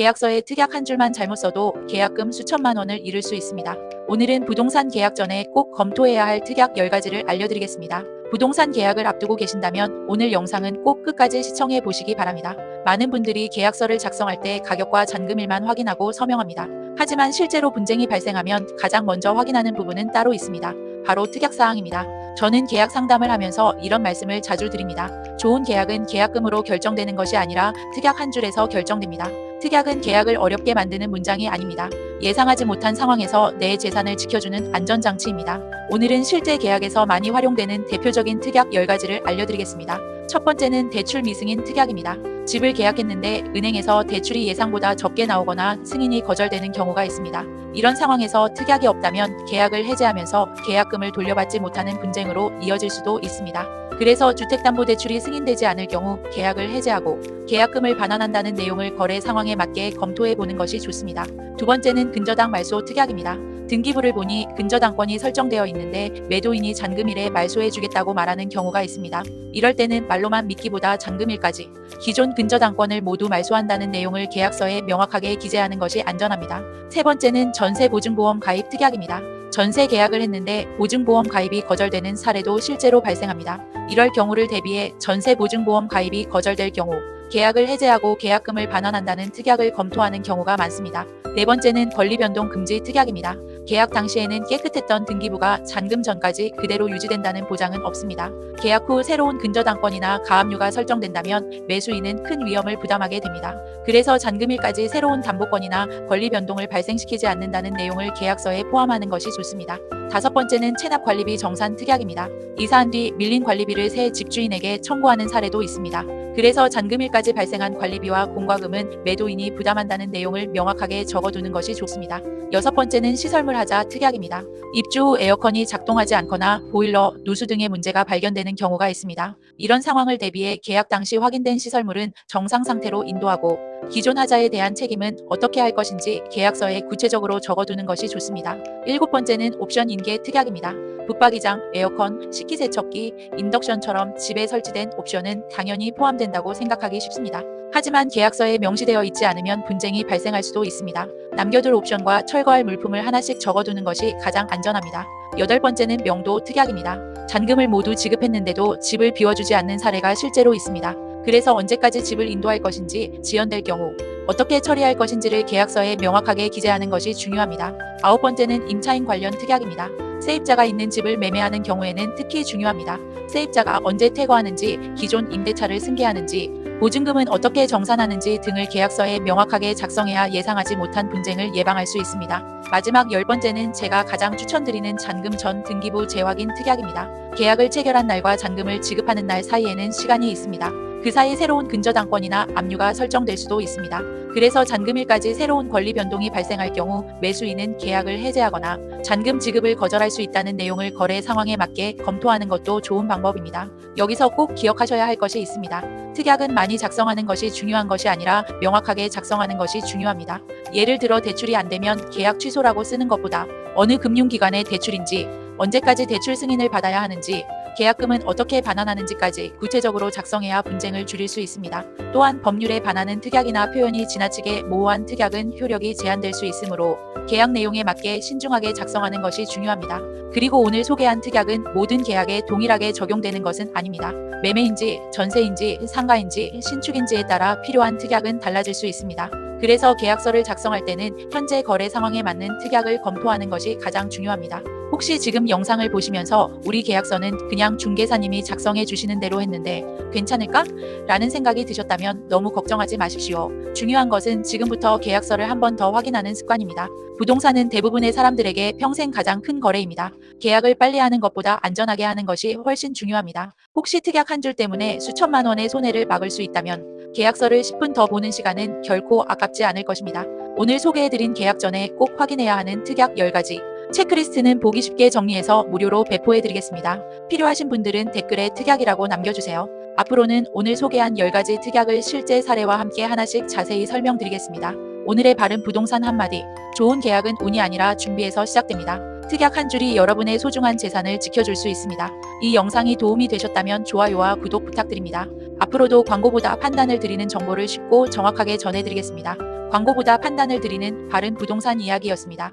계약서에 특약 한 줄만 잘못 써도 계약금 수천만 원을 잃을 수 있습니다. 오늘은 부동산 계약 전에 꼭 검토해야 할 특약 10가지를 알려드리겠습니다. 부동산 계약을 앞두고 계신다면 오늘 영상은 꼭 끝까지 시청해 보시기 바랍니다. 많은 분들이 계약서를 작성할 때 가격과 잔금일만 확인하고 서명합니다. 하지만 실제로 분쟁이 발생하면 가장 먼저 확인하는 부분은 따로 있습니다. 바로 특약사항입니다. 저는 계약 상담을 하면서 이런 말씀을 자주 드립니다. 좋은 계약은 계약금으로 결정되는 것이 아니라 특약 한 줄에서 결정됩니다. 특약은 계약을 어렵게 만드는 문장이 아닙니다. 예상하지 못한 상황에서 내 재산을 지켜주는 안전장치입니다. 오늘은 실제 계약에서 많이 활용되는 대표적인 특약 10가지를 알려드리겠습니다. 첫 번째는 대출 미승인 특약입니다. 집을 계약했는데 은행에서 대출이 예상보다 적게 나오거나 승인이 거절되는 경우가 있습니다. 이런 상황에서 특약이 없다면 계약을 해지하면서 계약금을 돌려받지 못하는 분쟁으로 이어질 수도 있습니다. 그래서 주택담보대출이 승인되지 않을 경우 계약을 해지하고 계약금을 반환한다는 내용을 거래 상황에 맞게 검토해 보는 것이 좋습니다. 두 번째는 근저당 말소 특약입니다. 등기부를 보니 근저당권이 설정되어 있는데 매도인이 잔금일에 말소해주겠다고 말하는 경우가 있습니다. 이럴 때는 말로만 믿기보다 잔금일까지 기존 근저당권을 모두 말소한다는 내용을 계약서에 명확하게 기재하는 것이 안전합니다. 세 번째는 전세보증보험 가입 특약입니다. 전세 계약을 했는데 보증보험 가입이 거절되는 사례도 실제로 발생합니다. 이럴 경우를 대비해 전세보증보험 가입이 거절될 경우 계약을 해지하고 계약금을 반환한다는 특약을 검토하는 경우가 많습니다. 네 번째는 권리변동 금지 특약입니다. 계약 당시에는 깨끗했던 등기부가 잔금 전까지 그대로 유지된다는 보장은 없습니다. 계약 후 새로운 근저당권이나 가압류가 설정된다면 매수인은 큰 위험을 부담하게 됩니다. 그래서 잔금일까지 새로운 담보권이나 권리 변동을 발생시키지 않는다는 내용을 계약서에 포함하는 것이 좋습니다. 다섯 번째는 체납관리비 정산 특약입니다. 이사한 뒤 밀린 관리비를 새 집주인에게 청구하는 사례도 있습니다. 그래서 잔금일까지 발생한 관리비와 공과금은 매도인이 부담한다는 내용을 명확하게 적어두는 것이 좋습니다. 여섯 번째는 시설물 하자 특약입니다. 입주 후 에어컨이 작동하지 않거나 보일러, 누수 등의 문제가 발견되는 경우가 있습니다. 이런 상황을 대비해 계약 당시 확인된 시설물은 정상 상태로 인도하고 기존 하자에 대한 책임은 어떻게 할 것인지 계약서에 구체적으로 적어두는 것이 좋습니다. 일곱 번째는 옵션 인계 특약입니다. 붙박이장, 에어컨, 식기세척기, 인덕션처럼 집에 설치된 옵션은 당연히 포함된다고 생각하기 쉽습니다. 하지만 계약서에 명시되어 있지 않으면 분쟁이 발생할 수도 있습니다. 남겨둘 옵션과 철거할 물품을 하나씩 적어두는 것이 가장 안전합니다. 여덟 번째는 명도 특약입니다. 잔금을 모두 지급했는데도 집을 비워주지 않는 사례가 실제로 있습니다. 그래서 언제까지 집을 인도할 것인지, 지연될 경우 어떻게 처리할 것인지를 계약서에 명확하게 기재하는 것이 중요합니다. 아홉 번째는 임차인 관련 특약입니다. 세입자가 있는 집을 매매하는 경우에는 특히 중요합니다. 세입자가 언제 퇴거하는지, 기존 임대차를 승계하는지, 보증금은 어떻게 정산하는지 등을 계약서에 명확하게 작성해야 예상하지 못한 분쟁을 예방할 수 있습니다. 마지막 열 번째는 제가 가장 추천드리는 잔금 전 등기부 재확인 특약입니다. 계약을 체결한 날과 잔금을 지급하는 날 사이에는 시간이 있습니다. 그 사이 새로운 근저당권이나 압류가 설정될 수도 있습니다. 그래서 잔금일까지 새로운 권리 변동이 발생할 경우 매수인은 계약을 해지하거나 잔금 지급을 거절할 수 있다는 내용을 거래 상황에 맞게 검토하는 것도 좋은 방법입니다. 여기서 꼭 기억하셔야 할 것이 있습니다. 특약은 많이 작성하는 것이 중요한 것이 아니라 명확하게 작성하는 것이 중요합니다. 예를 들어 대출이 안 되면 계약 취소라고 쓰는 것보다 어느 금융기관의 대출인지, 언제까지 대출 승인을 받아야 하는지, 계약금은 어떻게 반환하는지까지 구체적으로 작성해야 분쟁을 줄일 수 있습니다. 또한 법률에 반하는 특약이나 표현이 지나치게 모호한 특약은 효력이 제한될 수 있으므로 계약 내용에 맞게 신중하게 작성하는 것이 중요합니다. 그리고 오늘 소개한 특약은 모든 계약에 동일하게 적용되는 것은 아닙니다. 매매인지, 전세인지, 상가인지, 신축인지에 따라 필요한 특약은 달라질 수 있습니다. 그래서 계약서를 작성할 때는 현재 거래 상황에 맞는 특약을 검토하는 것이 가장 중요합니다. 혹시 지금 영상을 보시면서 우리 계약서는 그냥 중개사님이 작성해 주시는 대로 했는데 괜찮을까? 라는 생각이 드셨다면 너무 걱정하지 마십시오. 중요한 것은 지금부터 계약서를 한 번 더 확인하는 습관입니다. 부동산은 대부분의 사람들에게 평생 가장 큰 거래입니다. 계약을 빨리 하는 것보다 안전하게 하는 것이 훨씬 중요합니다. 혹시 특약 한 줄 때문에 수천만 원의 손해를 막을 수 있다면 계약서를 10분 더 보는 시간은 결코 아깝지 않을 것입니다. 오늘 소개해드린 계약 전에 꼭 확인해야 하는 특약 10가지. 체크리스트는 보기 쉽게 정리해서 무료로 배포해드리겠습니다. 필요하신 분들은 댓글에 특약이라고 남겨주세요. 앞으로는 오늘 소개한 10가지 특약을 실제 사례와 함께 하나씩 자세히 설명드리겠습니다. 오늘의 바른 부동산 한마디. 좋은 계약은 운이 아니라 준비에서 시작됩니다. 특약 한 줄이 여러분의 소중한 재산을 지켜줄 수 있습니다. 이 영상이 도움이 되셨다면 좋아요와 구독 부탁드립니다. 앞으로도 광고보다 판단을 드리는 정보를 쉽고 정확하게 전해드리겠습니다. 광고보다 판단을 드리는 바른 부동산 이야기였습니다.